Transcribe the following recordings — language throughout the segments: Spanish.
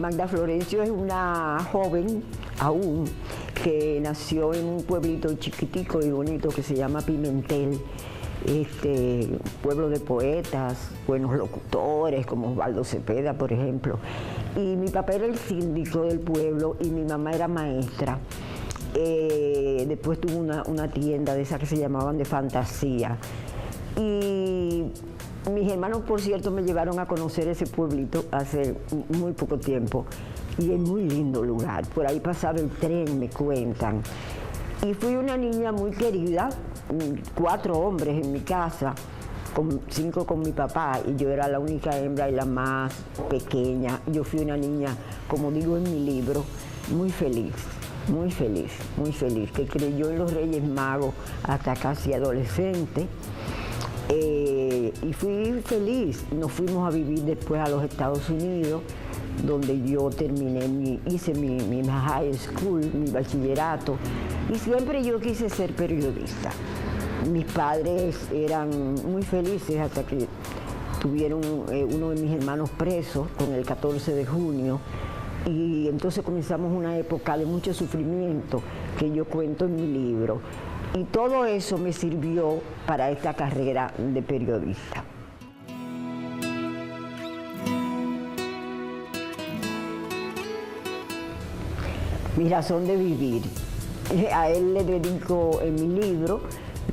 Magda Florencio es una joven aún que nació en un pueblito chiquitico y bonito que se llama Pimentel, pueblo de poetas, buenos locutores como Osvaldo Cepeda, por ejemplo. Y mi papá era el síndico del pueblo y mi mamá era maestra. Después tuvo una tienda de esas que se llamaban de fantasía. Y mis hermanos, por cierto, me llevaron a conocer ese pueblito hace muy poco tiempo. Y es muy lindo lugar. Por ahí pasaba el tren, me cuentan. Y fui una niña muy querida, 4 hombres en mi casa, 5 con mi papá, y yo era la única hembra y la más pequeña. Yo fui una niña, como digo en mi libro, muy feliz, muy feliz, muy feliz, que creyó en los Reyes Magos hasta casi adolescente. Y fui feliz. Nos fuimos a vivir después a los Estados Unidos, donde yo terminé, hice mi high school, mi bachillerato, y siempre yo quise ser periodista. Mis padres eran muy felices hasta que tuvieron uno de mis hermanos presos con el 14 de junio, y entonces comenzamos una época de mucho sufrimiento que yo cuento en mi libro. Y todo eso me sirvió para esta carrera de periodista. Mi razón de vivir. A él le dedico en mi libro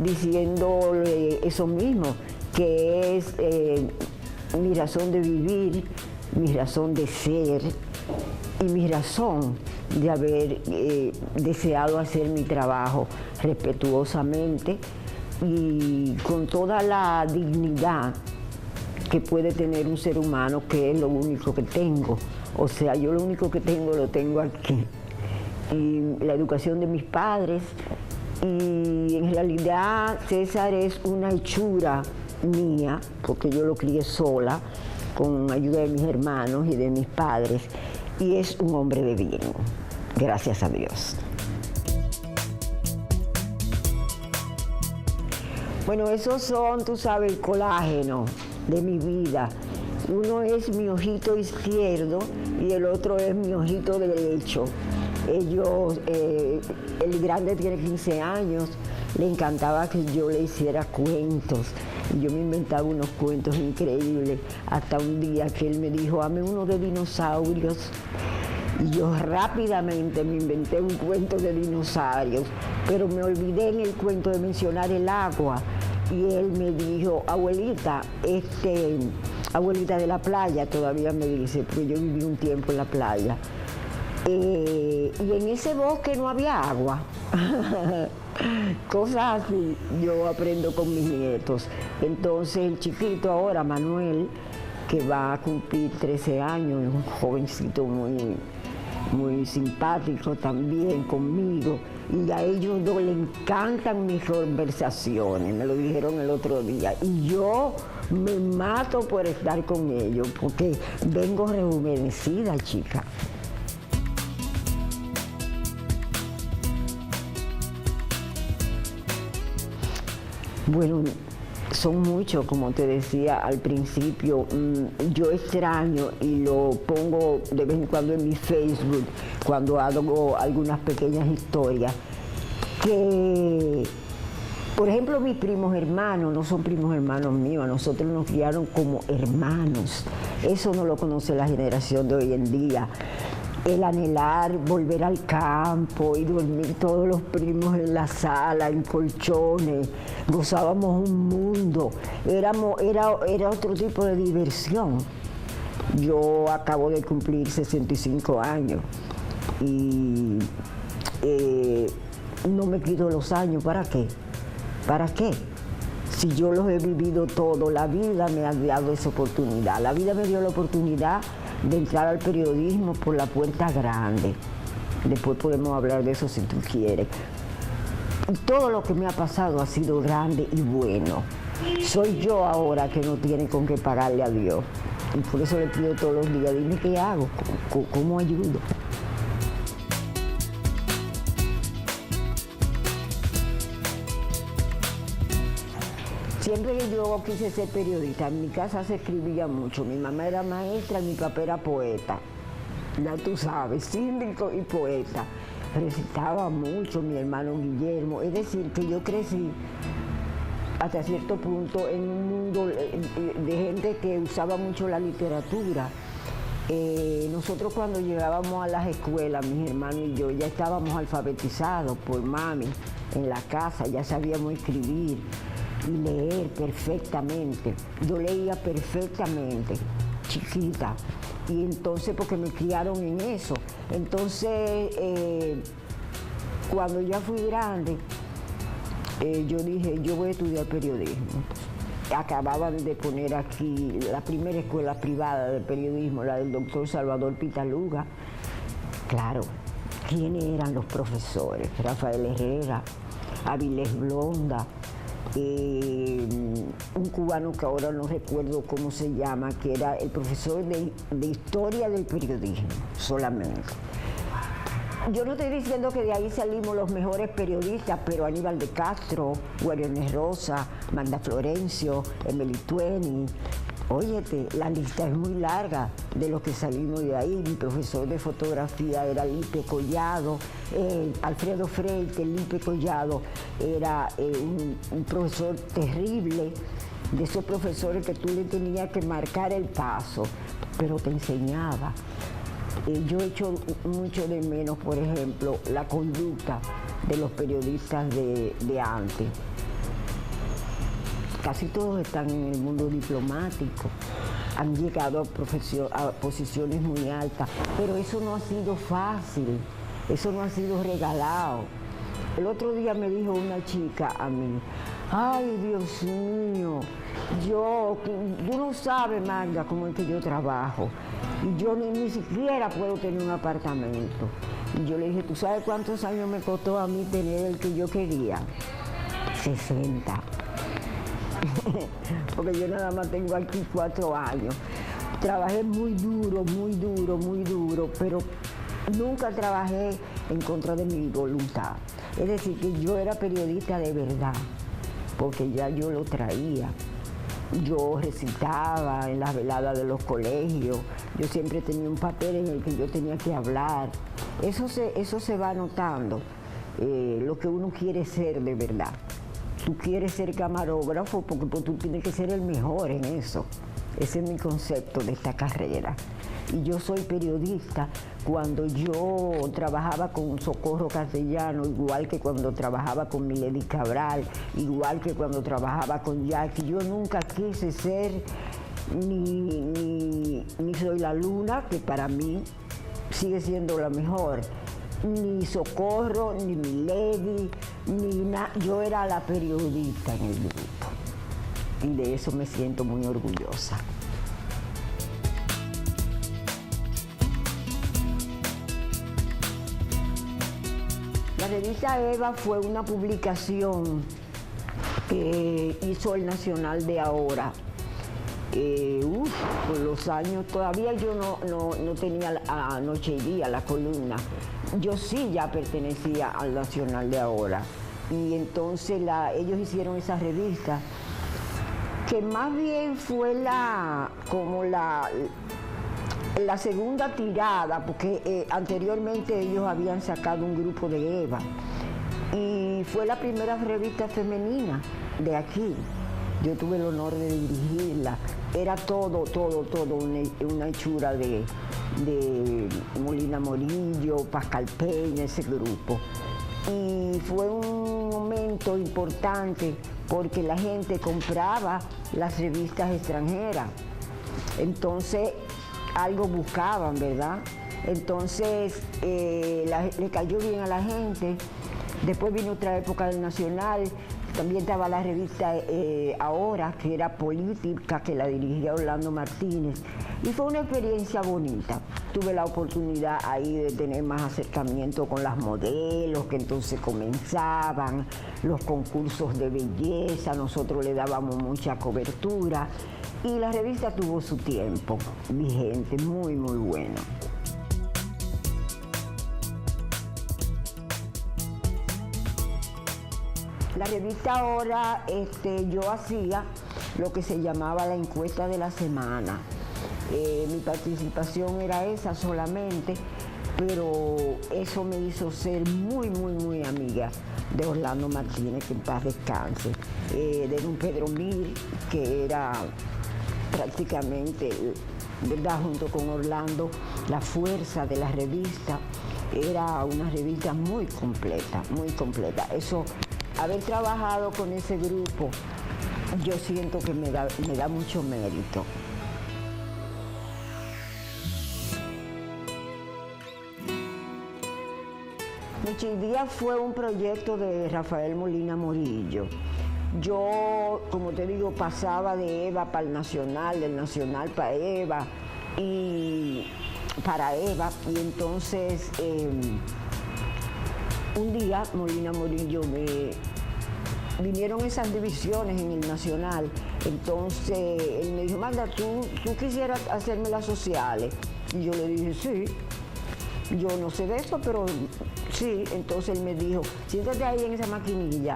diciéndole eso mismo, que es mi razón de vivir, mi razón de ser y mi razón de haber deseado hacer mi trabajo respetuosamente y con toda la dignidad que puede tener un ser humano, que es lo único que tengo. O sea, yo lo único que tengo lo tengo aquí. Y la educación de mis padres, y en realidad César es una hechura mía, porque yo lo crié sola, con ayuda de mis hermanos y de mis padres, y es un hombre de bien, gracias a Dios. Bueno, esos son, tú sabes, el colágeno de mi vida. Uno es mi ojito izquierdo y el otro es mi ojito derecho. Ellos, el grande tiene 15 años, le encantaba que yo le hiciera cuentos. Y yo me inventaba unos cuentos increíbles, hasta un día que él me dijo, hazme uno de dinosaurios. Y yo rápidamente me inventé un cuento de dinosaurios, pero me olvidé en el cuento de mencionar el agua. Y él me dijo, abuelita, abuelita de la playa, todavía me dice, porque yo viví un tiempo en la playa. Y en ese bosque no había agua. Cosas así yo aprendo con mis nietos. Entonces el chiquito ahora, Manuel, que va a cumplir 13 años, es un jovencito muy simpático también conmigo, y a ellos dos le encantan mis conversaciones, me lo dijeron el otro día, y yo me mato por estar con ellos, porque vengo rejuvenecida, chica. Bueno, son muchos, como te decía al principio. Yo extraño y lo pongo de vez en cuando en mi Facebook, cuando hago algunas pequeñas historias, que, por ejemplo, mis primos hermanos no son primos hermanos míos, a nosotros nos criaron como hermanos. Eso no lo conoce la generación de hoy en día. El anhelar volver al campo y dormir todos los primos en la sala, en colchones, gozábamos un mundo, era otro tipo de diversión. Yo acabo de cumplir 65 años y no me quito los años, ¿para qué? ¿Para qué? Si yo los he vivido todo, la vida me ha dado esa oportunidad, la vida me dio la oportunidad de entrar al periodismo por la puerta grande. Después podemos hablar de eso si tú quieres. Y todo lo que me ha pasado ha sido grande y bueno. Soy yo ahora que no tiene con qué pagarle a Dios. Y por eso le pido todos los días, dime qué hago, cómo ayudo. Siempre que yo quise ser periodista, en mi casa se escribía mucho. Mi mamá era maestra y mi papá era poeta. ya tú sabes, síndico y poeta. Recitaba mucho mi hermano Guillermo, es decir, que yo crecí hasta cierto punto en un mundo de gente que usaba mucho la literatura. Nosotros cuando llegábamos a las escuelas, mis hermanos y yo, ya estábamos alfabetizados por mami en la casa, ya sabíamos escribir y leer perfectamente. Yo leía perfectamente, chiquita, y entonces porque me criaron en eso. Entonces, cuando ya fui grande, yo dije, yo voy a estudiar periodismo. Acababan de poner aquí la primera escuela privada de periodismo, la del doctor Salvador Pitaluga. Claro, ¿quiénes eran los profesores? Rafael Herrera, Avilés Blonda, un cubano que ahora no recuerdo cómo se llama, que era el profesor de historia del periodismo solamente. Yo no estoy diciendo que de ahí salimos los mejores periodistas, pero Aníbal de Castro, Guariones Rosa, Magda Florencio, Emily Tueni. Óyete, la lista es muy larga de los que salimos de ahí. Mi profesor de fotografía era Lipe Collado, Alfredo Freite. Lipe Collado era un profesor terrible, de esos profesores que tú le tenías que marcar el paso, pero te enseñaba. Yo echo mucho de menos, por ejemplo, la conducta de los periodistas de antes. Casi todos están en el mundo diplomático, han llegado a posiciones muy altas, pero eso no ha sido fácil, eso no ha sido regalado. El otro día me dijo una chica a mí, ay Dios mío, tú no sabes, Magda, cómo es que yo trabajo. Y yo ni siquiera puedo tener un apartamento. Y yo le dije, ¿tú sabes cuántos años me costó a mí tener el que yo quería? 60. Porque yo nada más tengo aquí 4 años. Trabajé muy duro, muy duro, muy duro, pero nunca trabajé en contra de mi voluntad. Es decir, que yo era periodista de verdad, porque ya yo lo traía. Yo recitaba en las veladas de los colegios, yo siempre tenía un papel en el que yo tenía que hablar. Eso se va notando, lo que uno quiere ser de verdad. Tú quieres ser camarógrafo porque tú tienes que ser el mejor en eso. Ese es mi concepto de esta carrera. Y yo soy periodista cuando yo trabajaba con Socorro Castellano, igual que cuando trabajaba con Milady Cabral, igual que cuando trabajaba con Jackie. Yo nunca quise ser ni Soy la Luna, que para mí sigue siendo la mejor, ni Socorro, ni Milady, yo era la periodista en el grupo. Y de eso me siento muy orgullosa. La revista Eva fue una publicación que hizo el Nacional de Ahora. Por los años, todavía yo no tenía a Noche y Día, la columna. Yo sí ya pertenecía al Nacional de Ahora. Y entonces ellos hicieron esa revista, que más bien fue como la segunda tirada, porque anteriormente ellos habían sacado un grupo de Eva y fue la primera revista femenina de aquí. Yo tuve el honor de dirigirla. Era todo una hechura de Molina Morillo, Pascal Peña, ese grupo. Y fue un momento importante porque la gente compraba las revistas extranjeras. Entonces, algo buscaban, ¿verdad? Entonces, le cayó bien a la gente. Después vino otra época del Nacional. También estaba la revista Ahora, que era política, que la dirigía Orlando Martínez. Y fue una experiencia bonita. Tuve la oportunidad ahí de tener más acercamiento con las modelos, que entonces comenzaban los concursos de belleza. Nosotros le dábamos mucha cobertura. Y la revista tuvo su tiempo vigente, muy, muy bueno. La revista Ahora, yo hacía lo que se llamaba la encuesta de la semana. Mi participación era esa solamente, pero eso me hizo ser muy, muy, muy amiga de Orlando Martínez, que en paz descanse, de don Pedro Mir, que era prácticamente, ¿verdad?, junto con Orlando, la fuerza de la revista. Era una revista muy completa, muy completa. Eso, haber trabajado con ese grupo, yo siento que me da mucho mérito. Noche y Día fue un proyecto de Rafael Molina Morillo. Yo, como te digo, pasaba de EVA para el Nacional, del Nacional para EVA, y entonces un día Molina Morillo vinieron esas divisiones en el Nacional, entonces él me dijo, Magda, ¿tú quisieras hacerme las sociales? Y yo le dije, sí. Yo no sé de eso, pero sí. Entonces él me dijo, siéntate ahí en esa maquinilla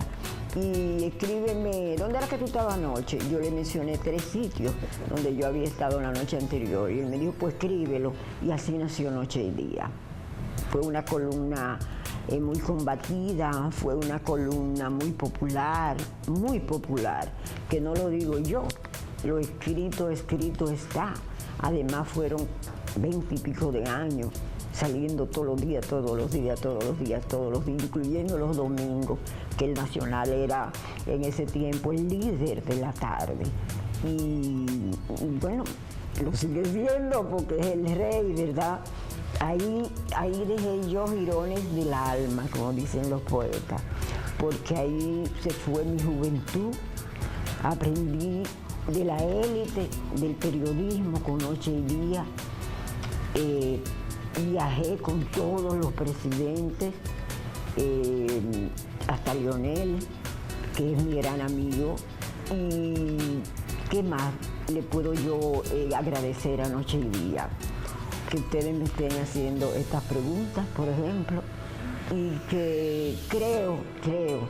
y escríbeme, ¿dónde era que tú estabas anoche? Yo le mencioné 3 sitios donde yo había estado la noche anterior y él me dijo, pues escríbelo, y así nació Noche y Día. Fue una columna muy combatida, fue una columna muy popular, que no lo digo yo, lo escrito está. Además fueron 20 y pico de años saliendo todos los días, incluyendo los domingos, que el Nacional era en ese tiempo el líder de la tarde. Y bueno, lo sigue siendo porque es el rey, ¿verdad? Ahí dejé yo jirones del alma, como dicen los poetas, porque ahí se fue mi juventud, aprendí de la élite del periodismo con Noche y Día. Viajé con todos los presidentes, hasta Lionel, que es mi gran amigo. Y ¿qué más le puedo yo agradecer a Noche y Día? Que ustedes me estén haciendo estas preguntas, por ejemplo, y que creo que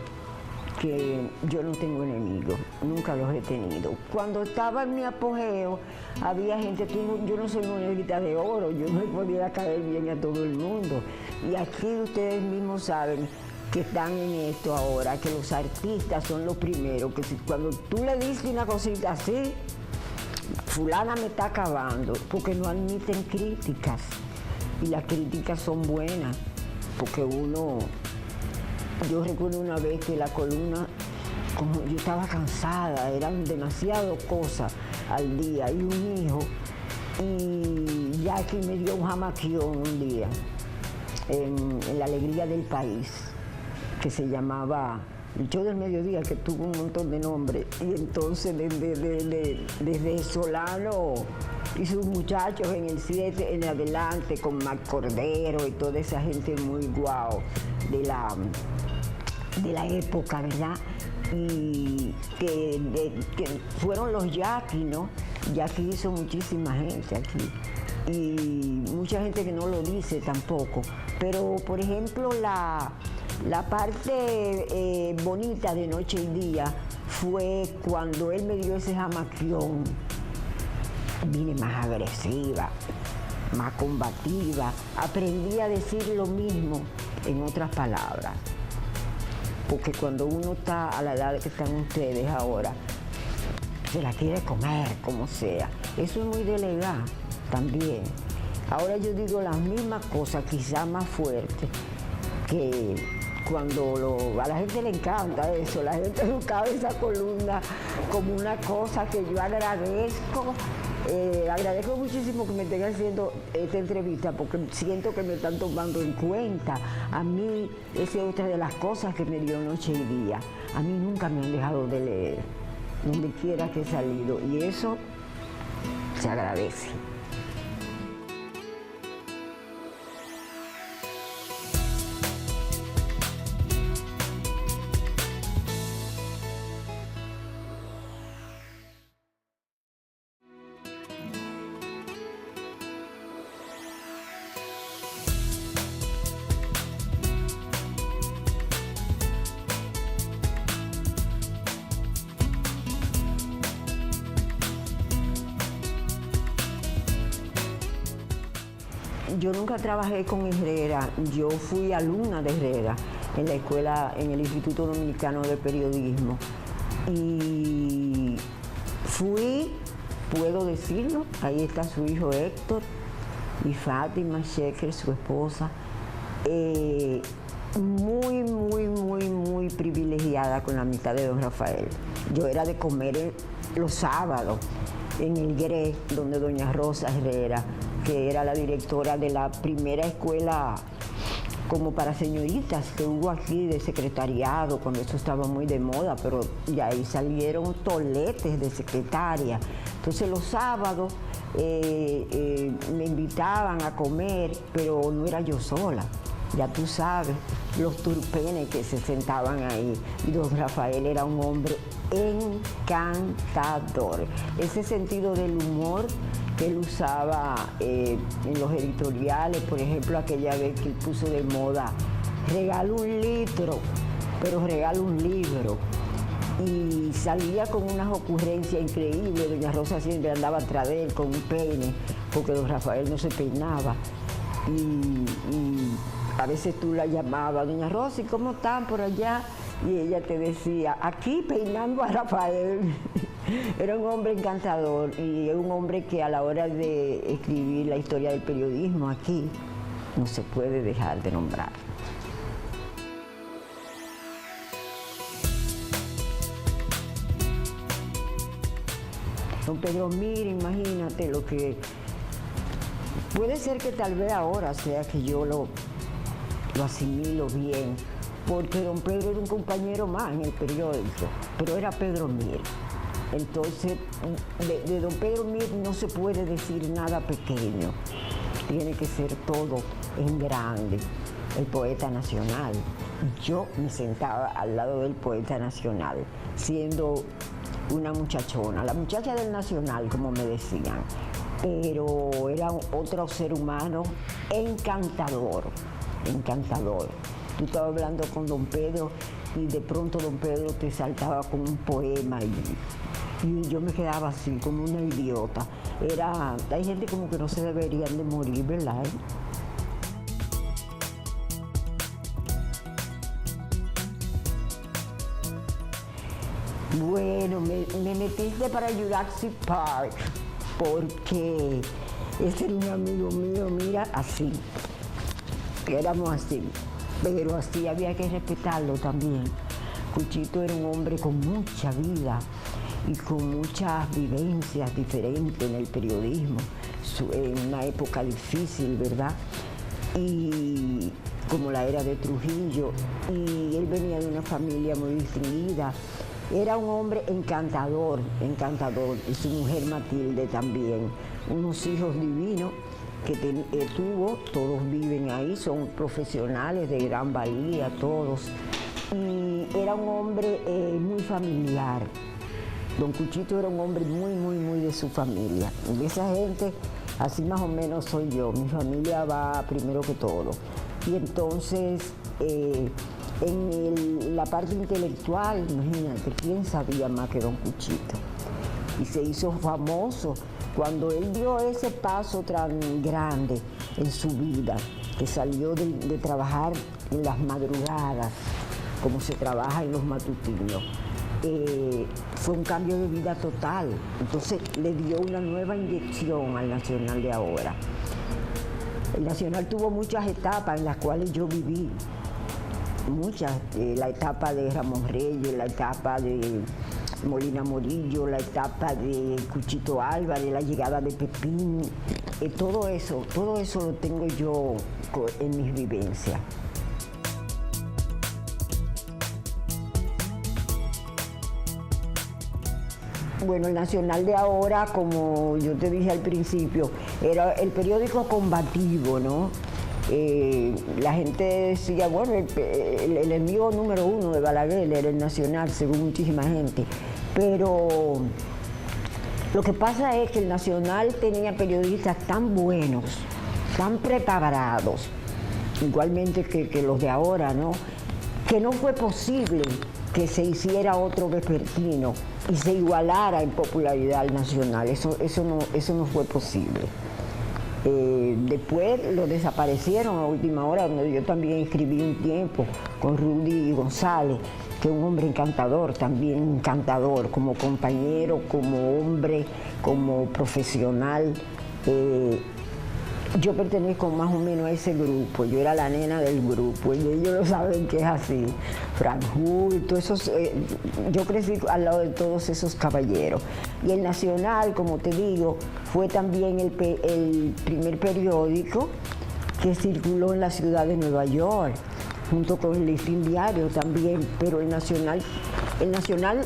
yo no tengo enemigos, nunca los he tenido. Cuando estaba en mi apogeo, había gente, yo no soy monedita de oro, yo no podía caer bien a todo el mundo. Y aquí ustedes mismos saben que están en esto ahora, que los artistas son los primeros, que cuando tú le dices una cosita así, fulana me está acabando, porque no admiten críticas. Y las críticas son buenas, porque yo recuerdo una vez que la columna, como yo estaba cansada, eran demasiadas cosas al día, y un hijo, y Jackie me dio un jamaquión un día, en La Alegría del País, que se llamaba El Show del Mediodía, que tuvo un montón de nombres, y entonces desde Solano y sus muchachos en el 7 en adelante, con Mac Cordero y toda esa gente muy guau de la época, ¿verdad? Y que fueron los Jackie, ¿no? Jackie hizo muchísima gente aquí. Y mucha gente que no lo dice tampoco. Pero, por ejemplo, la parte bonita de Noche y Día fue cuando él me dio ese jamaquión. Vine más agresiva, más combativa. Aprendí a decir lo mismo en otras palabras. Porque cuando uno está a la edad que están ustedes ahora, se la quiere comer como sea. Eso es muy de la edad también. Ahora yo digo las mismas cosas, quizás más fuertes, que cuando a la gente le encanta eso. La gente buscaba esa columna como una cosa que yo agradezco. Agradezco muchísimo que me estén haciendo esta entrevista, porque siento que me están tomando en cuenta. A mí, esa es otra de las cosas que me dio Noche y Día. A mí nunca me han dejado de leer, donde quiera que he salido, y eso se agradece. yo nunca trabajé con Herrera, yo fui alumna de Herrera en la escuela, en el Instituto Dominicano de Periodismo. Y fui, puedo decirlo, ahí está su hijo Héctor y Fátima Sheker, su esposa, muy privilegiada con la amistad de don Rafael. Yo era de comer los sábados en el GRE, donde doña Rosa Herrera, que era la directora de la primera escuela como para señoritas que hubo aquí de secretariado, cuando eso estaba muy de moda, pero ya ahí salieron toletes de secretaria. Entonces los sábados me invitaban a comer, pero no era yo sola. Ya tú sabes, los turpenes que se sentaban ahí. Y don Rafael era un hombre encantador. Ese sentido del humor que él usaba en los editoriales, por ejemplo, aquella vez que él puso de moda, regalo un litro, pero regalo un libro. Y salía con unas ocurrencias increíbles. Doña Rosa siempre andaba atrás de él con un peine, porque don Rafael no se peinaba. Y a veces tú la llamabas, doña Rosa, ¿cómo están por allá? Y ella te decía, aquí peinando a Rafael. Era un hombre encantador y un hombre que a la hora de escribir la historia del periodismo aquí no se puede dejar de nombrar. Don Pedro Mir, imagínate lo que... Puede ser que tal vez ahora sea que yo lo asimilo bien, porque don Pedro era un compañero más en el periódico, pero era Pedro Mir. Entonces, de don Pedro Mir no se puede decir nada pequeño, tiene que ser todo en grande, el poeta nacional. Yo me sentaba al lado del poeta nacional, siendo una muchachona, la muchacha del Nacional, como me decían, pero era otro ser humano encantador, encantador. Tú estabas hablando con don Pedro y de pronto don Pedro te saltaba con un poema y yo me quedaba así, como una idiota. Hay gente como que no se deberían de morir, ¿verdad? Bueno, me metiste para Jurassic Park, porque ese era un amigo mío, mira, así. Éramos así, pero así había que respetarlo también. Cuchito era un hombre con mucha vida y con muchas vivencias diferentes en el periodismo, en una época difícil, ¿verdad? Y como la era de Trujillo, y él venía de una familia muy distinguida. Era un hombre encantador, encantador, y su mujer Matilde también, unos hijos divinos que tuvo, todos viven ahí, son profesionales de gran valía, todos. Y era un hombre muy familiar. Don Cuchito era un hombre muy de su familia. De esa gente, así más o menos soy yo, mi familia va primero que todo. Y entonces, en la parte intelectual, imagínate, ¿quién sabía más que don Cuchito? Y se hizo famoso cuando él dio ese paso tan grande en su vida, que salió de trabajar en las madrugadas, como se trabaja en los matutinos. Fue un cambio de vida total. Entonces le dio una nueva inyección al Nacional de ahora. El Nacional tuvo muchas etapas en las cuales yo viví. Muchas, la etapa de Ramón Reyes, la etapa de Molina Morillo, la etapa de Cuchito Álvarez, la llegada de Pepín, todo eso lo tengo yo en mis vivencias. Bueno, el Nacional de ahora, como yo te dije al principio, era el periódico combativo, ¿no? La gente decía, bueno, el enemigo número uno de Balaguer era el Nacional, según muchísima gente. Pero lo que pasa es que el Nacional tenía periodistas tan buenos, tan preparados, igualmente que los de ahora, ¿no? Que no fue posible que se hiciera otro vespertino y se igualara en popularidad al Nacional. Eso no fue posible. Después lo desaparecieron a última hora, donde yo también escribí un tiempo con Rudy González, que es un hombre encantador, también encantador, como compañero, como hombre, como profesional. Yo pertenezco más o menos a ese grupo, yo era la nena del grupo, y ellos lo saben que es así. Frank Hood, todos esos, yo crecí al lado de todos esos caballeros. Y el Nacional, como te digo, fue también el primer periódico que circuló en la ciudad de Nueva York, junto con el Listín Diario también, pero el Nacional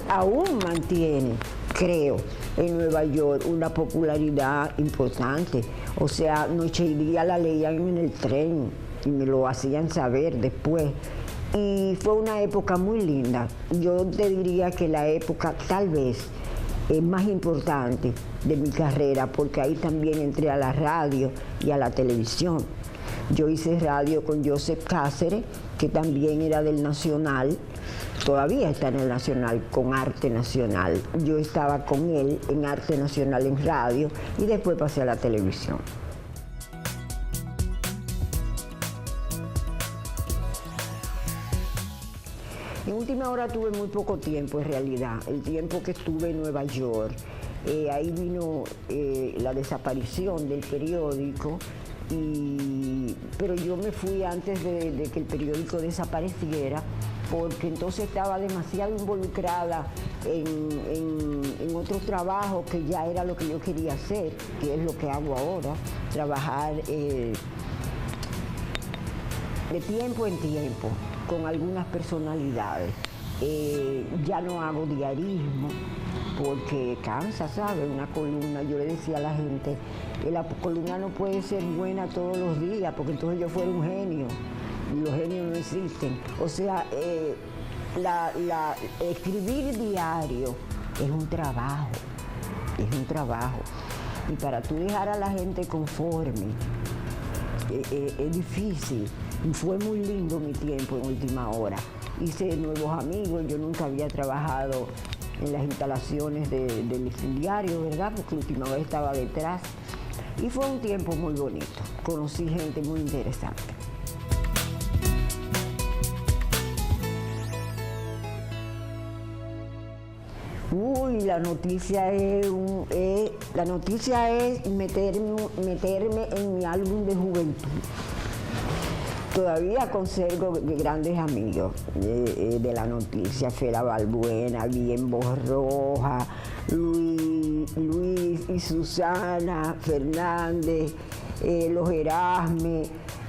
aún mantiene, creo, en Nueva York una popularidad importante. O sea, noche y día la leían en el tren y me lo hacían saber después. Y fue una época muy linda. Yo te diría que la época tal vez más importante de mi carrera, porque ahí también entré a la radio y a la televisión. Yo hice radio con Joseph Cáceres, que también era del Nacional, todavía está en el Nacional, con Arte Nacional. Yo estaba con él en Arte Nacional en radio y después pasé a la televisión. En última hora tuve muy poco tiempo en realidad, el tiempo que estuve en Nueva York. Ahí vino la desaparición del periódico, pero yo me fui antes de que el periódico desapareciera, porque entonces estaba demasiado involucrada en otro trabajo que ya era lo que yo quería hacer, que es lo que hago ahora, trabajar de tiempo en tiempo con algunas personalidades. Ya no hago diarismo porque cansa, ¿sabes? Una columna, yo le decía a la gente, la columna no puede ser buena todos los días porque entonces yo fuera un genio y los genios no existen. O sea, escribir diario es un trabajo, y para tú dejar a la gente conforme es difícil. Fue muy lindo mi tiempo en última hora. Hice nuevos amigos, yo nunca había trabajado en las instalaciones del Listín Diario, ¿verdad? Porque última vez estaba detrás. Y fue un tiempo muy bonito. Conocí gente muy interesante. Uy, la noticia es meterme en mi álbum de juventud. Todavía conservo grandes amigos de la noticia, Fela Balbuena, Bien Borroja, Luis y Susana Fernández, los Erasme.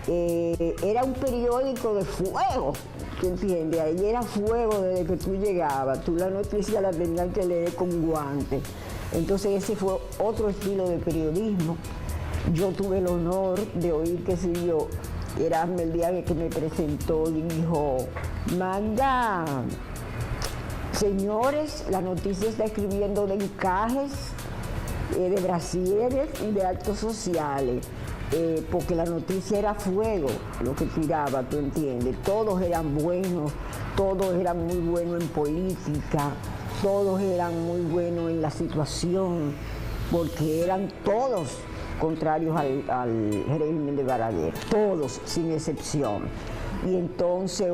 Era un periódico de fuego, ¿te entiendes? Ahí era fuego desde que tú llegabas, tú la noticia la tenías que leer con guantes. Entonces ese fue otro estilo de periodismo. Yo tuve el honor de oír, qué sé yo, Erasme el día que me presentó dijo, manda, señores, la noticia está escribiendo de encajes, de brasieres y de actos sociales, porque la noticia era fuego, lo que tiraba, ¿tú entiendes? Todos eran buenos, todos eran muy buenos en política, todos eran muy buenos en la situación, porque eran todos contrarios al régimen de Balaguer, todos sin excepción. Y entonces,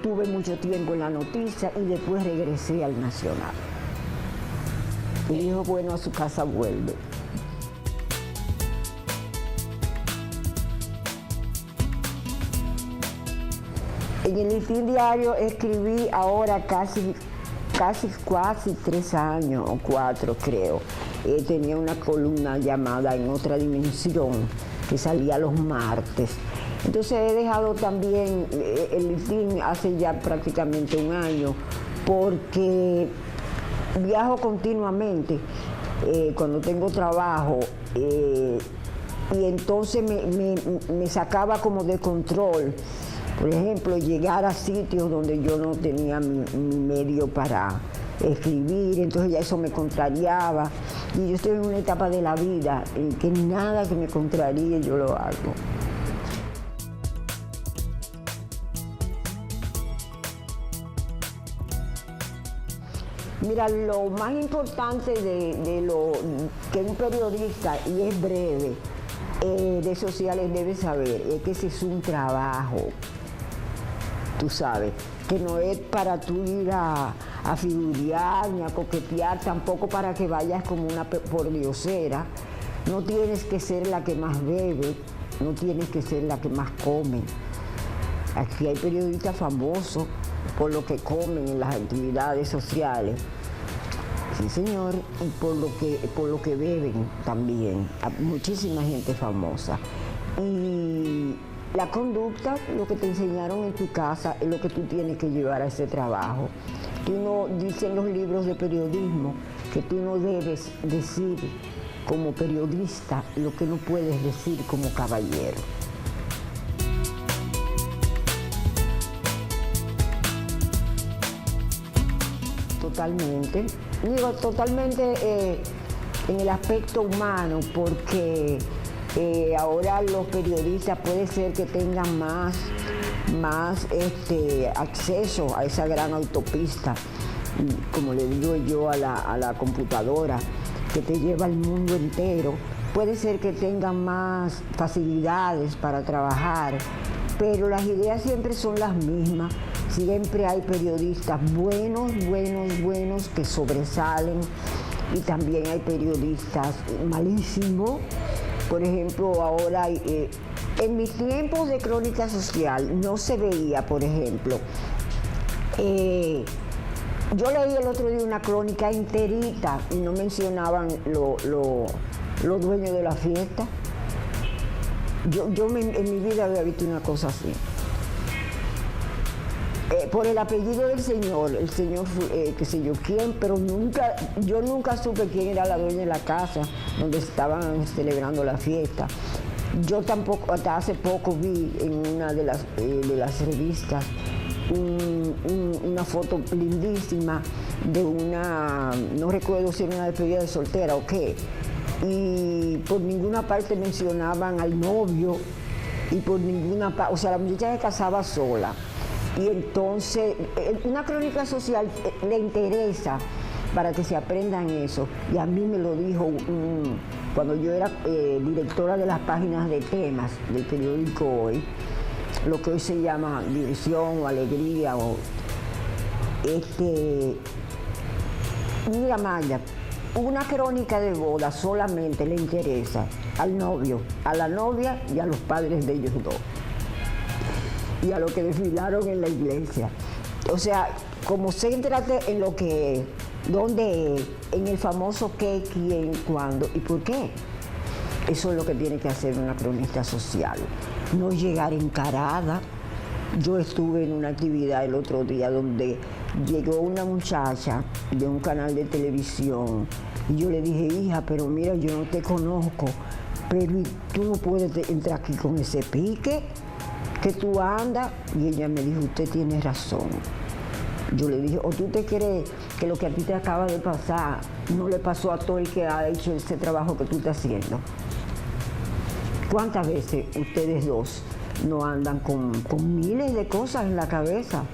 tuve mucho tiempo en la noticia y después regresé al Nacional. Y dijo, bueno, a su casa vuelve. En el Listín Diario escribí ahora casi 3 años o 4 creo. Tenía una columna llamada En Otra Dimensión que salía los martes. Entonces he dejado también el Listín hace ya prácticamente un año porque viajo continuamente cuando tengo trabajo y entonces me sacaba como de control. Por ejemplo, llegar a sitios donde yo no tenía mi medio para escribir, entonces ya eso me contrariaba. Y yo estoy en una etapa de la vida en que nada que me contraríe yo lo hago. Mira, lo más importante de lo que un periodista, y es breve, de sociales debe saber, es que ese es un trabajo, tú sabes, que no es para tú ir a figurear ni a coquetear, tampoco para que vayas como una pordiosera. No tienes que ser la que más bebe, no tienes que ser la que más come. Aquí hay periodistas famosos por lo que comen en las actividades sociales. Sí, señor, y por lo que beben también. Hay muchísima gente famosa. Y la conducta, lo que te enseñaron en tu casa, es lo que tú tienes que llevar a ese trabajo. Tú no, dicen los libros de periodismo, que tú no debes decir como periodista lo que no puedes decir como caballero. Totalmente. Digo, totalmente en el aspecto humano, porque ahora los periodistas puede ser que tengan más acceso a esa gran autopista, como le digo yo a la computadora, que te lleva al mundo entero. Puede ser que tengan más facilidades para trabajar, pero las ideas siempre son las mismas. Siempre hay periodistas buenos que sobresalen, y también hay periodistas malísimos. Por ejemplo, ahora en mis tiempos de crónica social no se veía, por ejemplo, yo leí el otro día una crónica enterita y no mencionaban los dueños de la fiesta. En mi vida había visto una cosa así. Por el apellido del señor, el señor qué sé yo quién, pero yo nunca supe quién era la dueña de la casa donde estaban celebrando la fiesta. Yo tampoco, hasta hace poco vi en una de las revistas una foto lindísima de una, no recuerdo si era una despedida de soltera o qué, y por ninguna parte mencionaban al novio, y por ninguna parte, o sea, la muchacha se casaba sola. Y entonces, una crónica social le interesa para que se aprendan eso. Y a mí me lo dijo cuando yo era directora de las páginas de temas del periódico Hoy, lo que hoy se llama Diversión o Alegría. Mira, Maya, una crónica de boda solamente le interesa al novio, a la novia y a los padres de ellos dos, y a lo que desfilaron en la iglesia. O sea, como céntrate en lo que es, dónde es, en el famoso qué, quién, cuándo y por qué. Eso es lo que tiene que hacer una cronista social. No llegar encarada. Yo estuve en una actividad el otro día donde llegó una muchacha de un canal de televisión y yo le dije, hija, pero mira, yo no te conozco, pero tú no puedes entrar aquí con ese pique que tú andas. Y ella me dijo, usted tiene razón. Yo le dije, ¿o tú te crees que lo que a ti te acaba de pasar no le pasó a todo el que ha hecho ese trabajo que tú estás haciendo? ¿Cuántas veces ustedes dos no andan con miles de cosas en la cabeza?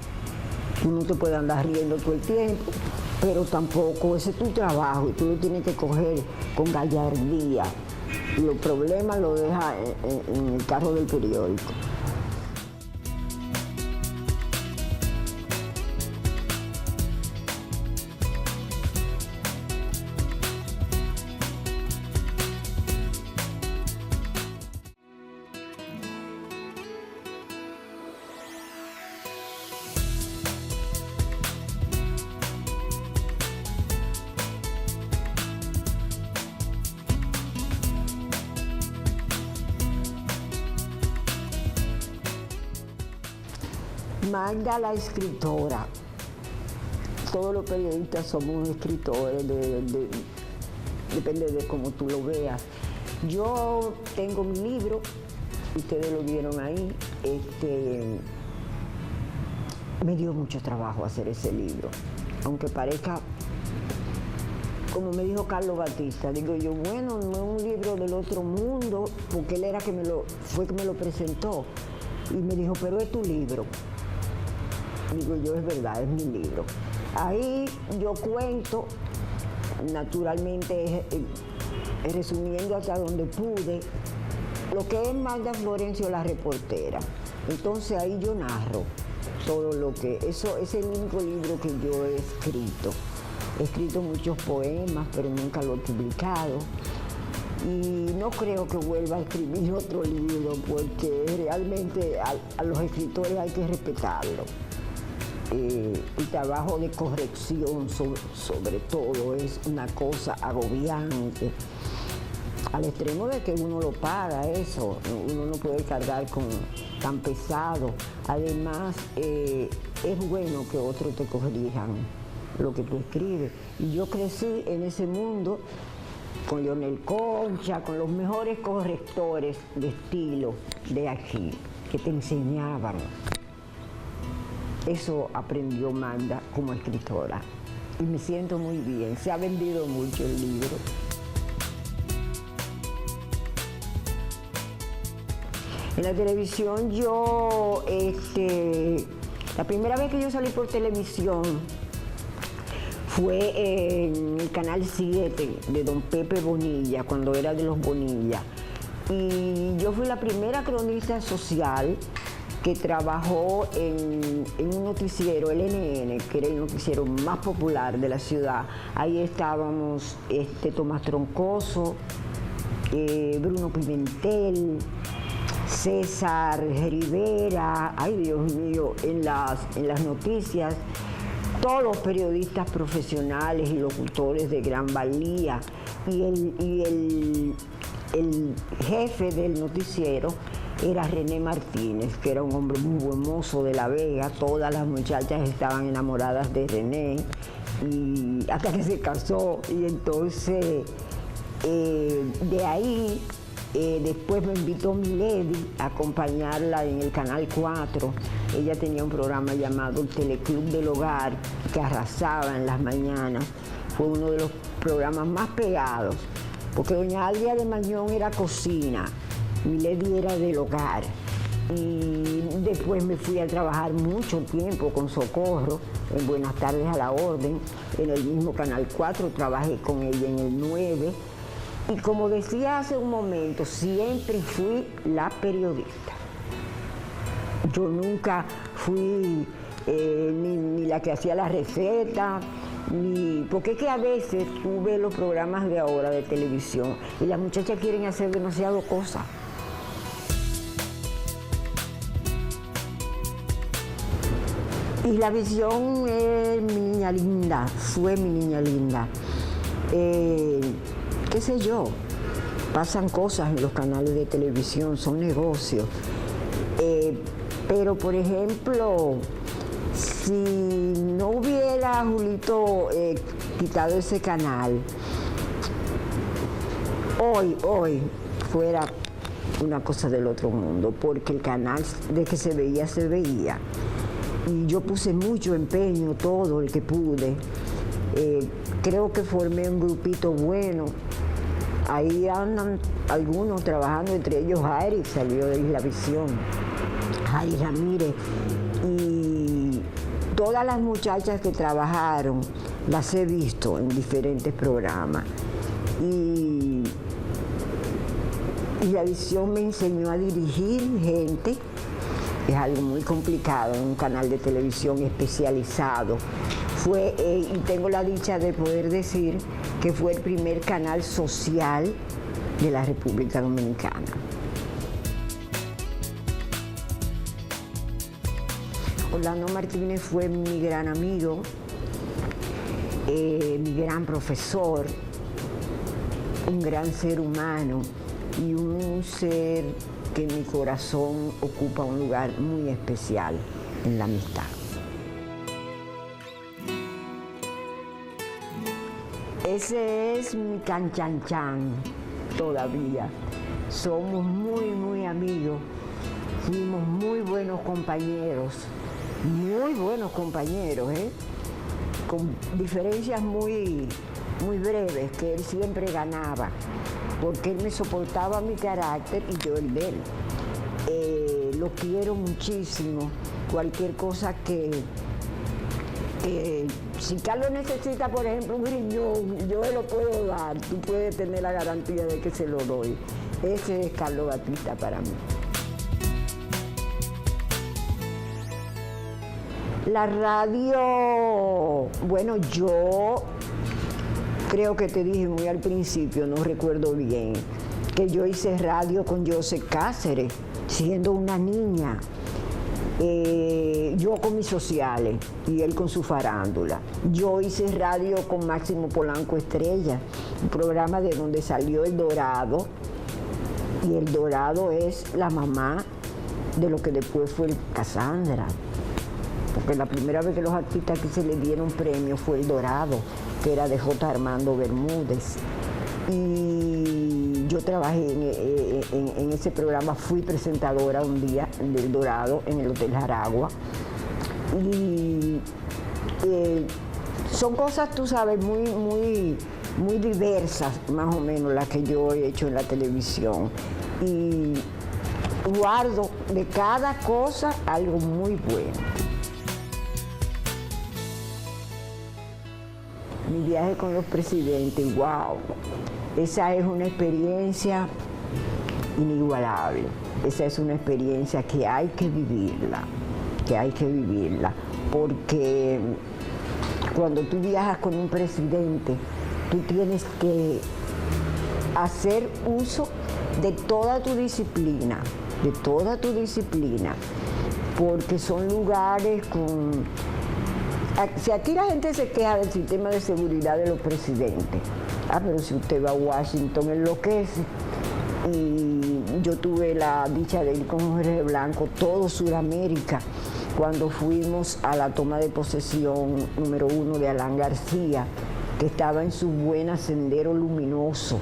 Tú no te puedes andar riendo todo el tiempo, pero tampoco ese es tu trabajo y tú lo tienes que coger con gallardía. Los problemas los dejas en el carro del periódico. Magda, la escritora. Todos los periodistas somos escritores, depende de cómo tú lo veas. Yo tengo mi libro, ustedes lo vieron ahí. Me dio mucho trabajo hacer ese libro, aunque parezca, como me dijo Carlos Batista, digo yo, bueno, no es un libro del otro mundo, porque él era que me lo presentó, y me dijo, pero es tu libro. Digo yo, es verdad, es mi libro. Ahí yo cuento, naturalmente, resumiendo hasta donde pude, lo que es Magda Florencio, la reportera. Entonces ahí yo narro todo lo que, eso es el único libro que yo he escrito. He escrito muchos poemas, pero nunca lo he publicado. Y no creo que vuelva a escribir otro libro, porque realmente a los escritores hay que respetarlo. El trabajo de corrección sobre todo es una cosa agobiante, al extremo de que uno lo paga eso, uno no puede cargar con tan pesado. Además, es bueno que otros te corrijan lo que tú escribes. Y yo crecí en ese mundo con Leonel Concha, con los mejores correctores de estilo de aquí, que te enseñaban. Eso aprendió Magda como escritora. Y me siento muy bien. Se ha vendido mucho el libro. En la televisión la primera vez que yo salí por televisión fue en el Canal 7 de don Pepe Bonilla, cuando era de los Bonilla. Y yo fui la primera cronista social que trabajó en un noticiero, el NN, que era el noticiero más popular de la ciudad. Ahí estábamos Tomás Troncoso, Bruno Pimentel, César Rivera, ay Dios mío, en las noticias, todos los periodistas profesionales y locutores de gran valía. Y el jefe del noticiero era René Martínez, que era un hombre muy buen mozo de La Vega. Todas las muchachas estaban enamoradas de René, y hasta que se casó. Y entonces, de ahí, después me invitó Milady a acompañarla en el Canal 4. Ella tenía un programa llamado el Teleclub del Hogar, que arrasaba en las mañanas. Fue uno de los programas más pegados, porque doña Alia de Mañón era cocina, Milady era del hogar. Y después me fui a trabajar mucho tiempo con Socorro, en Buenas Tardes a la Orden, en el mismo Canal 4, trabajé con ella en el 9. Y como decía hace un momento, siempre fui la periodista. Yo nunca fui ni la que hacía la receta, porque es que a veces tú ves los programas de ahora de televisión y las muchachas quieren hacer demasiado cosas. Y la visión es mi niña linda, fue mi niña linda. Qué sé yo, pasan cosas en los canales de televisión, son negocios. Pero, por ejemplo, si no hubiera Julito quitado ese canal, hoy fuera una cosa del otro mundo, porque el canal de que se veía, se veía. Y yo puse mucho empeño, todo el que pude. Creo que formé un grupito bueno. Ahí andan algunos trabajando, entre ellos Jairi, salió de Islavisión, Jairi Ramírez. Y todas las muchachas que trabajaron las he visto en diferentes programas. Y Islavisión me enseñó a dirigir gente. Es algo muy complicado en un canal de televisión especializado. Y tengo la dicha de poder decir que fue el primer canal social de la República Dominicana. Orlando Martínez fue mi gran amigo, mi gran profesor, un gran ser humano y un ser que en mi corazón ocupa un lugar muy especial en la amistad. Ese es mi canchanchan todavía. Somos muy, muy amigos. Fuimos muy buenos compañeros, con diferencias muy breves, que él siempre ganaba, porque él me soportaba mi carácter y yo el de él. Lo quiero muchísimo. Cualquier cosa que Si Carlos necesita, por ejemplo, un riñón, yo se lo puedo dar, tú puedes tener la garantía de que se lo doy. Ese es Carlos Batista para mí. La radio, bueno, yo creo que te dije muy al principio, no recuerdo bien, que yo hice radio con José Cáceres, siendo una niña. Yo con mis sociales y él con su farándula. Yo hice radio con Máximo Polanco Estrella, un programa de donde salió El Dorado, y El Dorado es la mamá de lo que después fue el Cassandra, porque la primera vez que los artistas que se le dieron premio fue El Dorado, que era de J. Armando Bermúdez. Y yo trabajé en ese programa, fui presentadora un día del Dorado en el Hotel Jaragua. Y son cosas, tú sabes, muy diversas, más o menos, las que yo he hecho en la televisión. Y guardo de cada cosa algo muy bueno. Mi viaje con los presidentes, wow. Esa es una experiencia inigualable. Esa es una experiencia que hay que vivirla, porque cuando tú viajas con un presidente, tú tienes que hacer uso de toda tu disciplina, porque son lugares con... Si aquí la gente se queja del sistema de seguridad de los presidentes, pero si usted va a Washington enloquece. Y yo tuve la dicha de ir con Jorge Blanco, todo Sudamérica, cuando fuimos a la toma de posesión número 1 de Alan García, que estaba en su buena Sendero Luminoso,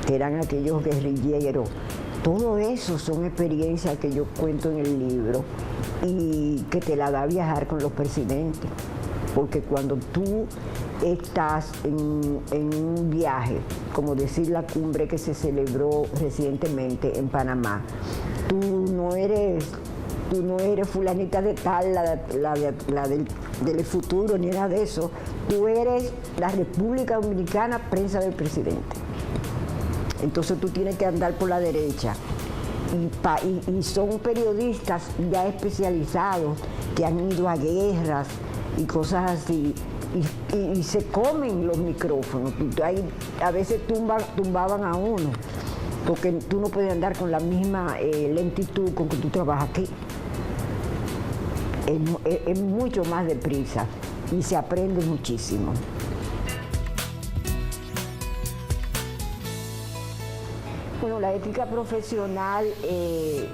que eran aquellos guerrilleros. Todo eso son experiencias que yo cuento en el libro y que te la da viajar con los presidentes. Porque cuando tú estás en un viaje, como decir la cumbre que se celebró recientemente en Panamá, tú no eres fulanita de tal, la del futuro, ni nada de eso. Tú eres la República Dominicana, prensa del presidente. Entonces tú tienes que andar por la derecha. Y son periodistas ya especializados que han ido a guerras y cosas así, y se comen los micrófonos. A veces tumbaban a uno, porque tú no puedes andar con la misma lentitud con que tú trabajas aquí. Es mucho más deprisa y se aprende muchísimo. Bueno, la ética profesional,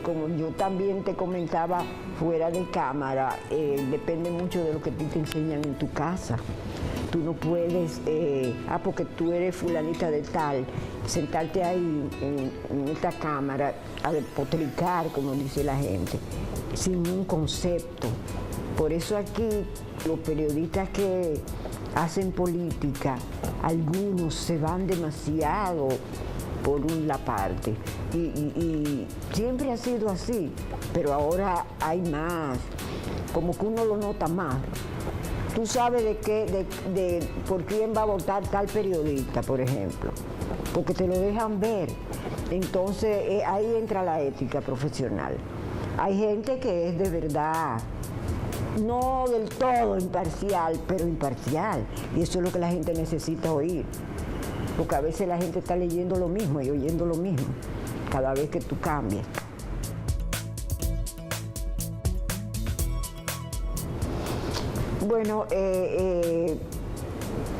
como yo también te comentaba fuera de cámara, depende mucho de lo que a ti te enseñan en tu casa. Tú no puedes, porque tú eres fulanita de tal, sentarte ahí en esta cámara a despotricar, como dice la gente, sin un concepto. Por eso aquí los periodistas que hacen política, algunos se van demasiado por una parte, y siempre ha sido así, pero ahora hay más, como que uno lo nota más. Tú sabes por quién va a votar tal periodista, por ejemplo, porque te lo dejan ver. Entonces ahí entra la ética profesional. Hay gente que es de verdad, no del todo imparcial, pero imparcial, y eso es lo que la gente necesita oír. Porque a veces la gente está leyendo lo mismo y oyendo lo mismo, cada vez que tú cambias. Bueno,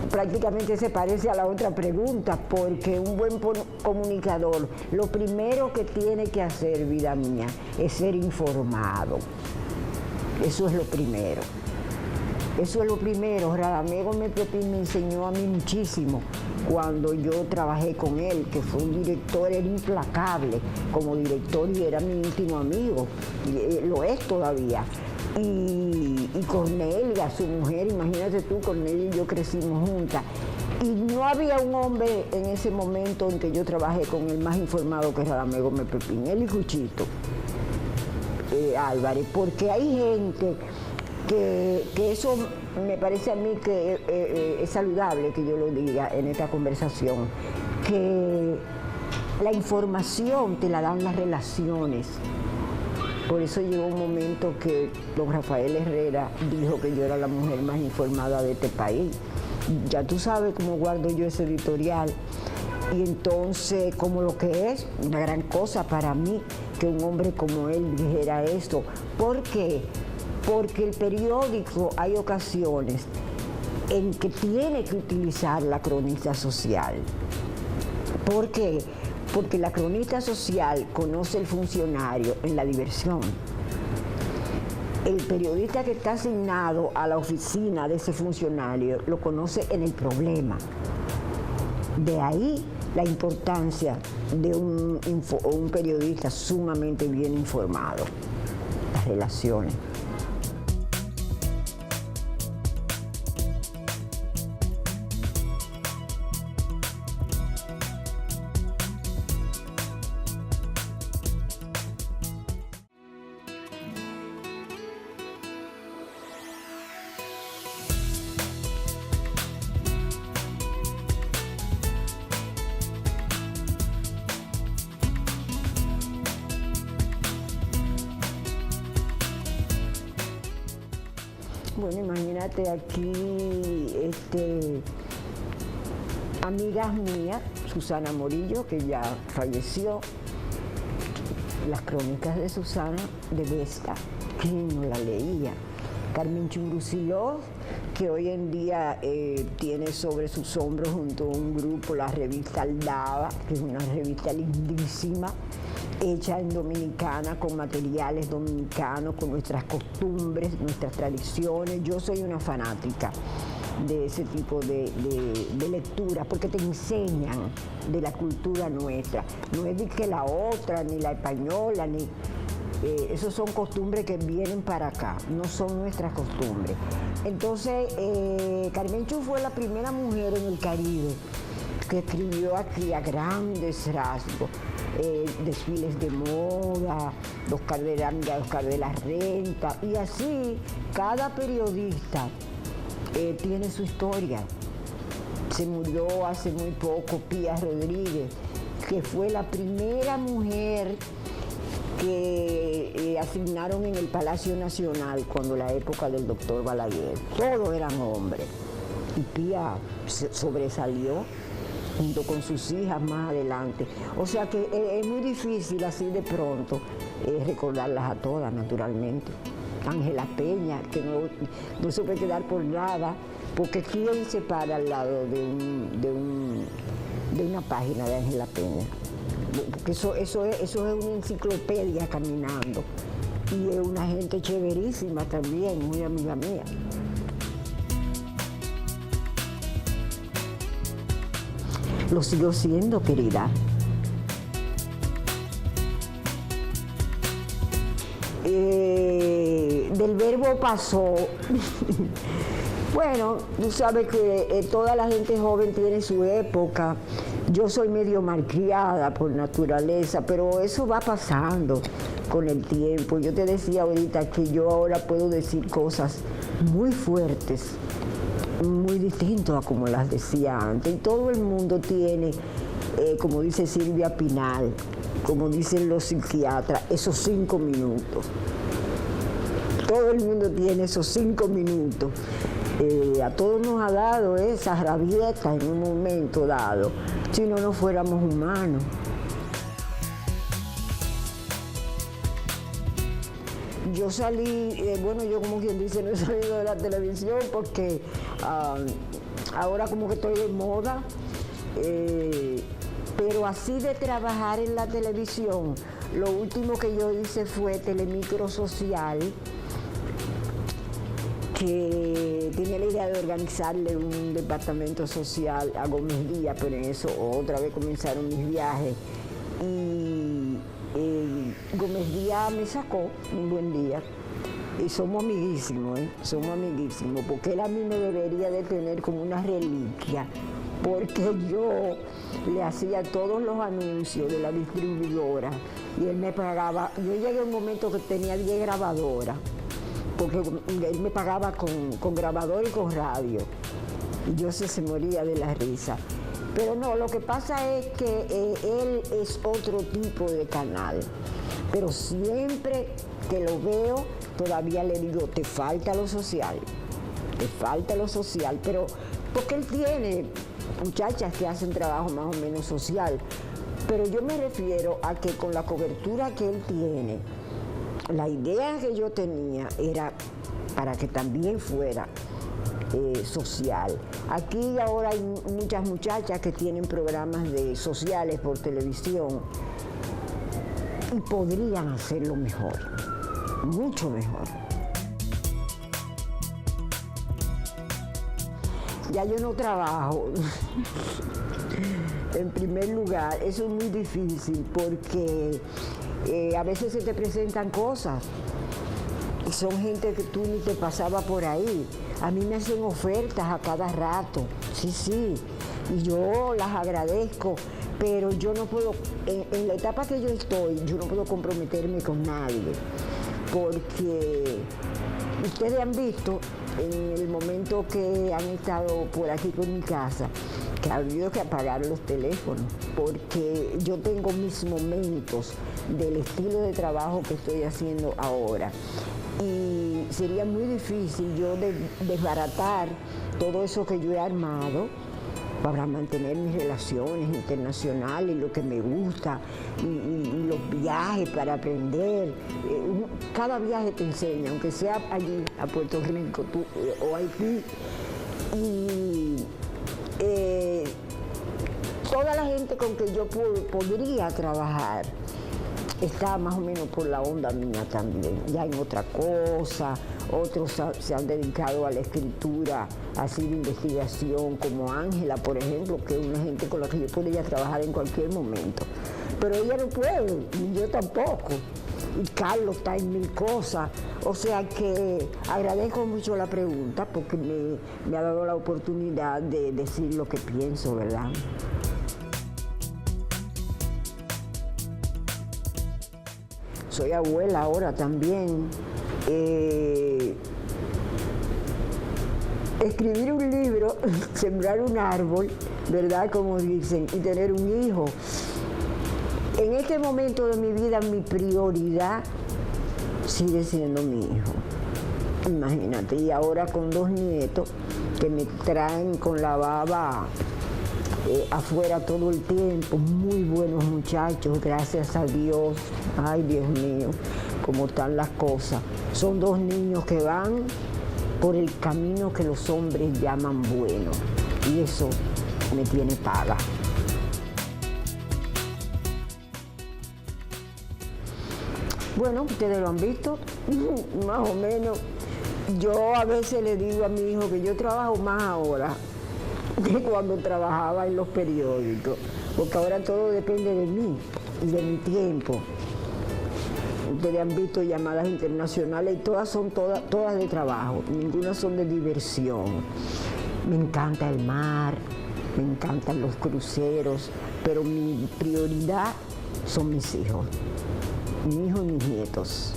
prácticamente se parece a la otra pregunta, porque un buen comunicador, lo primero que tiene que hacer, vida mía, es ser informado. Eso es lo primero. Radamés Gómez Pepín me enseñó a mí muchísimo cuando yo trabajé con él, que fue un director, era implacable como director y era mi íntimo amigo, y lo es todavía. Y Cornelia, su mujer, imagínate tú, Cornelia y yo crecimos juntas. Y no había un hombre en ese momento en que yo trabajé con él más informado que Radamés Gómez Pepín, él y Cuchito Álvarez, porque hay gente que eso me parece a mí que es saludable que yo lo diga en esta conversación, que la información te la dan las relaciones. Por eso llegó un momento que don Rafael Herrera dijo que yo era la mujer más informada de este país. Ya tú sabes cómo guardo yo ese editorial. Y entonces, como lo que es una gran cosa para mí que un hombre como él dijera esto. ¿Por qué? Porque el periódico hay ocasiones en que tiene que utilizar la cronista social. ¿Por qué? Porque la cronista social conoce el funcionario en la diversión. El periodista que está asignado a la oficina de ese funcionario lo conoce en el problema. De ahí la importancia de un periodista sumamente bien informado. Las relaciones. Bueno, imagínate aquí, amigas mías, Susana Morillo, que ya falleció, las crónicas de Susana de Vesta, ¿quién no la leía? Carmen Chungusiló, que hoy en día tiene sobre sus hombros junto a un grupo la revista Aldaba, que es una revista lindísima, hecha en Dominicana, con materiales dominicanos, con nuestras costumbres, nuestras tradiciones. Yo soy una fanática de ese tipo de lectura, porque te enseñan de la cultura nuestra. No es de que la otra, ni la española, ni... esos son costumbres que vienen para acá, no son nuestras costumbres. Entonces, Carmen Chu fue la primera mujer en el Caribe que escribió aquí a grandes rasgos. Desfiles de moda, Oscar de la Renta, y así cada periodista tiene su historia. Se murió hace muy poco Pía Rodríguez, que fue la primera mujer que asignaron en el Palacio Nacional cuando la época del doctor Balaguer. Todos eran hombres. Y Pía sobresalió junto con sus hijas más adelante. O sea que es muy difícil así de pronto recordarlas a todas, naturalmente. Ángela Peña, que no se puede quedar por nada, porque ¿quién se para al lado de una página de Ángela Peña? Porque eso es una enciclopedia caminando. Y es una gente chéverísima también, muy amiga mía. Lo sigo siendo, querida. Del verbo pasó. Bueno, tú sabes que toda la gente joven tiene su época. Yo soy medio malcriada por naturaleza, pero eso va pasando con el tiempo. Yo te decía ahorita que yo ahora puedo decir cosas muy fuertes, muy distinto a como las decía antes. Y todo el mundo tiene, como dice Silvia Pinal, como dicen los psiquiatras, esos 5 minutos. Todo el mundo tiene esos 5 minutos. A todos nos ha dado esa rabieta en un momento dado, si no fuéramos humanos. Yo salí, bueno, yo como quien dice, no he salido de la televisión porque ahora como que estoy de moda, pero así de trabajar en la televisión, lo último que yo hice fue Telemicro Social, que tenía la idea de organizarle un departamento social a Gómez Díaz, pero en eso otra vez comenzaron mis viajes. Y Gómez Díaz me sacó un buen día. Y somos amiguísimos, porque él a mí me debería de tener como una reliquia, porque yo le hacía todos los anuncios de la distribuidora y él me pagaba. Yo llegué a un momento que tenía 10 grabadoras, porque él me pagaba con grabador y con radio. Y yo se moría de la risa. Pero no, lo que pasa es que él es otro tipo de canal. Pero siempre que lo veo, todavía le digo, te falta lo social. Te falta lo social. Pero porque él tiene muchachas que hacen trabajo más o menos social. Pero yo me refiero a que con la cobertura que él tiene, la idea que yo tenía era para que también fuera social. Aquí ahora hay muchas muchachas que tienen programas sociales por televisión y podrían hacerlo mejor, mucho mejor. Ya yo no trabajo. En primer lugar, eso es muy difícil porque a veces se te presentan cosas y son gente que tú ni te pasaba por ahí. A mí me hacen ofertas a cada rato, sí, y yo las agradezco, pero yo no puedo, en la etapa que yo estoy, yo no puedo comprometerme con nadie, porque ustedes han visto en el momento que han estado por aquí por mi casa, que ha habido que apagar los teléfonos, porque yo tengo mis momentos del estilo de trabajo que estoy haciendo ahora. Y sería muy difícil yo desbaratar todo eso que yo he armado para mantener mis relaciones internacionales, lo que me gusta, y los viajes para aprender. Cada viaje te enseña, aunque sea allí a Puerto Rico o Haití. Y toda la gente con que yo podría trabajar está más o menos por la onda mía también, ya en otra cosa. Otros se han dedicado a la escritura, así de investigación, como Ángela, por ejemplo, que es una gente con la que yo podría trabajar en cualquier momento. Pero ella no puede, y yo tampoco. Y Carlos está en mil cosas. O sea que agradezco mucho la pregunta porque me ha dado la oportunidad de decir lo que pienso, ¿verdad? Soy abuela ahora también. Escribir un libro, sembrar un árbol, ¿verdad? Como dicen, y tener un hijo. En este momento de mi vida, mi prioridad sigue siendo mi hijo. Imagínate, y ahora con 2 nietos que me traen con la baba afuera todo el tiempo, muy buenos muchachos, gracias a Dios. Ay, Dios mío, cómo están las cosas. Son 2 niños que van por el camino que los hombres llaman bueno, y eso me tiene paga. Bueno, ustedes lo han visto, más o menos. Yo a veces le digo a mi hijo que yo trabajo más ahora que cuando trabajaba en los periódicos, porque ahora todo depende de mí y de mi tiempo. Ustedes han visto llamadas internacionales y todas son todas de trabajo, ninguna son de diversión. Me encanta el mar, me encantan los cruceros, pero mi prioridad son mis hijos, mi hijo y mis nietos.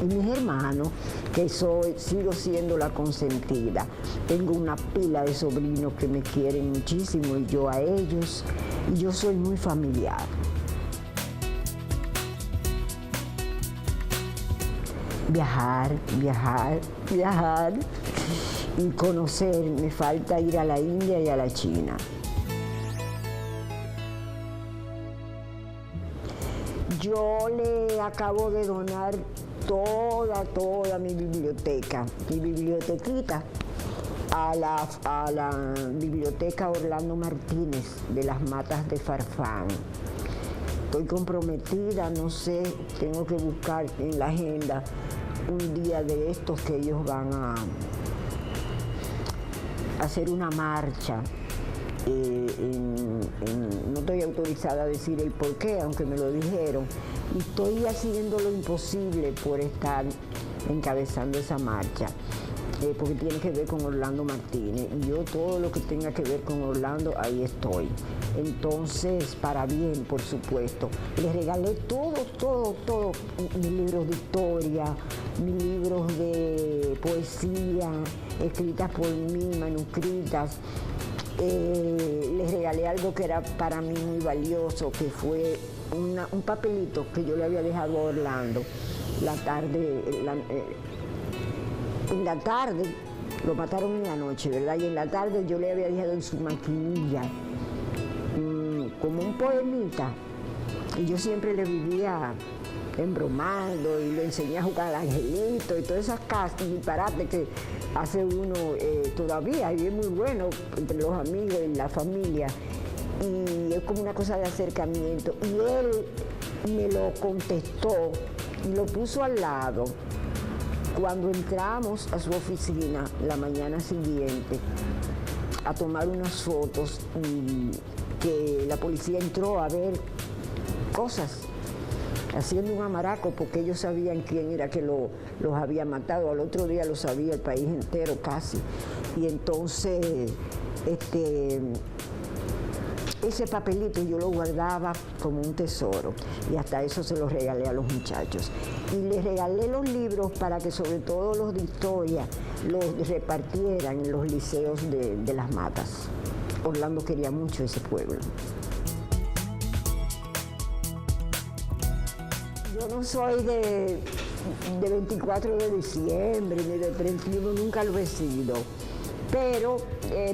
Y mis hermanos, que sigo siendo la consentida. Tengo una pila de sobrinos que me quieren muchísimo y yo a ellos. Y yo soy muy familiar. Viajar, viajar, viajar y conocer. Me falta ir a la India y a la China. Yo le acabo de donar toda mi biblioteca, mi bibliotequita, a la Biblioteca Orlando Martínez de las Matas de Farfán. Estoy comprometida, no sé, tengo que buscar en la agenda un día de estos que ellos van a hacer una marcha. No estoy autorizada a decir el por qué, aunque me lo dijeron, y estoy haciendo lo imposible por estar encabezando esa marcha. porque tiene que ver con Orlando Martínez. Y yo todo lo que tenga que ver con Orlando, ahí estoy. Entonces, para bien, por supuesto. Le regalé todo, mis libros de historia, mis libros de poesía, escritas por mí, manuscritas. Les regalé algo que era para mí muy valioso, que fue un papelito que yo le había dejado a Orlando en la tarde, lo mataron en la noche, ¿verdad? Y en la tarde yo le había dejado en su maquinilla como un poemita, y yo siempre le vivía embromando y le enseñé a jugar al angelito y todas esas casas disparates que hace uno todavía, y es muy bueno entre los amigos y la familia, y es como una cosa de acercamiento, y él me lo contestó y lo puso al lado cuando entramos a su oficina la mañana siguiente a tomar unas fotos, que la policía entró a ver cosas, haciendo un amaraco, porque ellos sabían quién era que los había matado. Al otro día lo sabía el país entero casi. Y entonces ese papelito yo lo guardaba como un tesoro, y hasta eso se lo regalé a los muchachos. Y les regalé los libros para que sobre todo los de historia los repartieran en los liceos de Las Matas. Orlando quería mucho ese pueblo. Yo no soy de 24 de diciembre ni de 31, nunca lo he sido. Pero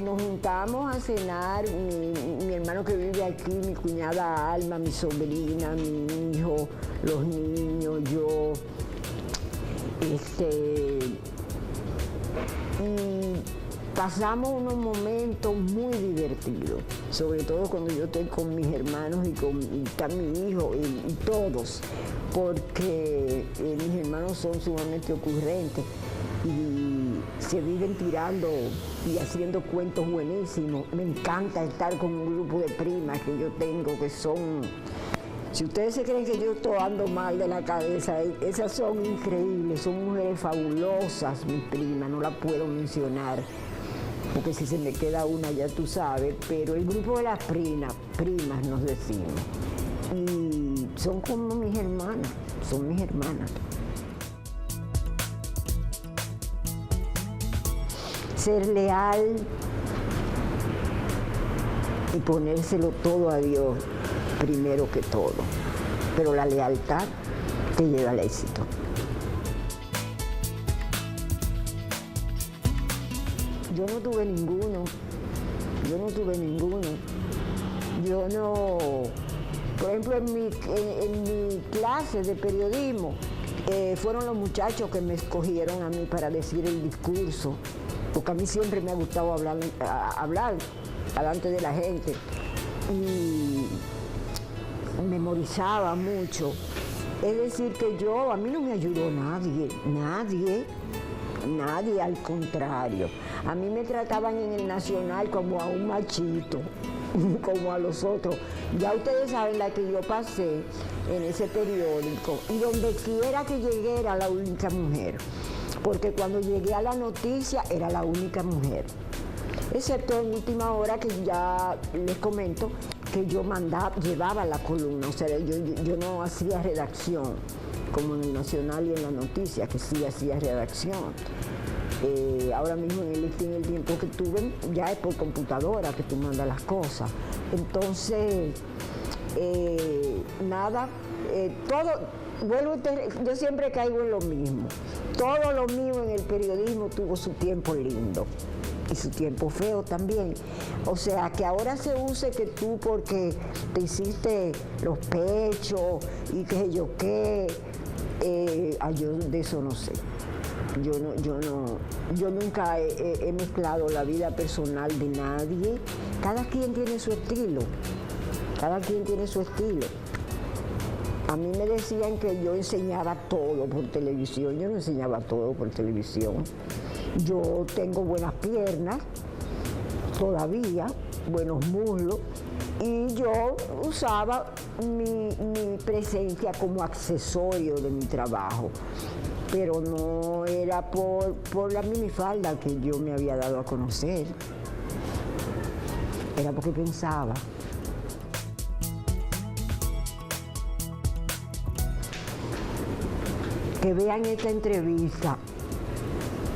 nos juntamos a cenar, mi hermano que vive aquí, mi cuñada Alma, mi sobrina, mi hijo, los niños, yo. Y pasamos unos momentos muy divertidos, sobre todo cuando yo estoy con mis hermanos y está mi hijo y todos, porque mis hermanos son sumamente ocurrentes y se viven tirando y haciendo cuentos buenísimos. Me encanta estar con un grupo de primas que yo tengo, que son, si ustedes se creen que yo estoy ando mal de la cabeza, esas son increíbles, son mujeres fabulosas, mis primas, no las puedo mencionar, porque si se me queda una ya tú sabes, pero el grupo de las primas nos decimos, y son como mis hermanas, son mis hermanas. Ser leal y ponérselo todo a Dios primero que todo, pero la lealtad te lleva al éxito. Yo no tuve ninguno. Por ejemplo, en mi clase de periodismo, fueron los muchachos que me escogieron a mí para decir el discurso, porque a mí siempre me ha gustado hablar delante de la gente, y memorizaba mucho. Es decir, que a mí no me ayudó nadie, al contrario. A mí me trataban en el Nacional como a un machito, como a los otros. Ya ustedes saben la que yo pasé en ese periódico, y donde quiera que llegué era la única mujer, porque cuando llegué a la noticia era la única mujer, excepto en última hora, que ya les comento que yo llevaba la columna, o sea, yo no hacía redacción como en el Nacional y en la noticia, que sí hacía redacción. Ahora mismo en el tiempo que tuve ya es por computadora que tú mandas las cosas. Entonces, yo siempre caigo en lo mismo. Todo lo mío en el periodismo tuvo su tiempo lindo y su tiempo feo también. O sea, que ahora se use que tú porque te hiciste los pechos y qué yo qué, yo de eso no sé. Yo nunca he mezclado la vida personal de nadie. Cada quien tiene su estilo. A mí me decían que yo enseñaba todo por televisión. Yo no enseñaba todo por televisión. Yo tengo buenas piernas, todavía, buenos muslos, y yo usaba mi presencia como accesorio de mi trabajo. pero no era por la minifalda que yo me había dado a conocer, era porque pensaba. Que vean esta entrevista,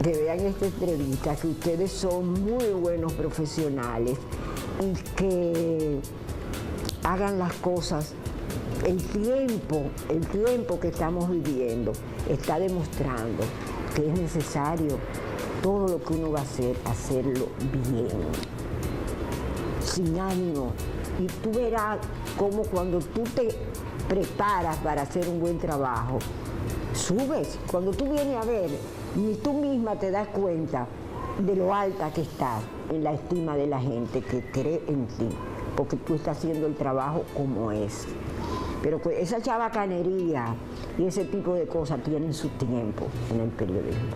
que ustedes son muy buenos profesionales y que hagan las cosas. El tiempo que estamos viviendo está demostrando que es necesario todo lo que uno va a hacer, hacerlo bien, sin ánimo. Y tú verás cómo cuando tú te preparas para hacer un buen trabajo, subes. Cuando tú vienes a ver, ni tú misma te das cuenta de lo alta que estás en la estima de la gente que cree en ti, porque tú estás haciendo el trabajo como es. Pero pues esa chabacanería y ese tipo de cosas tienen su tiempo en el periodismo.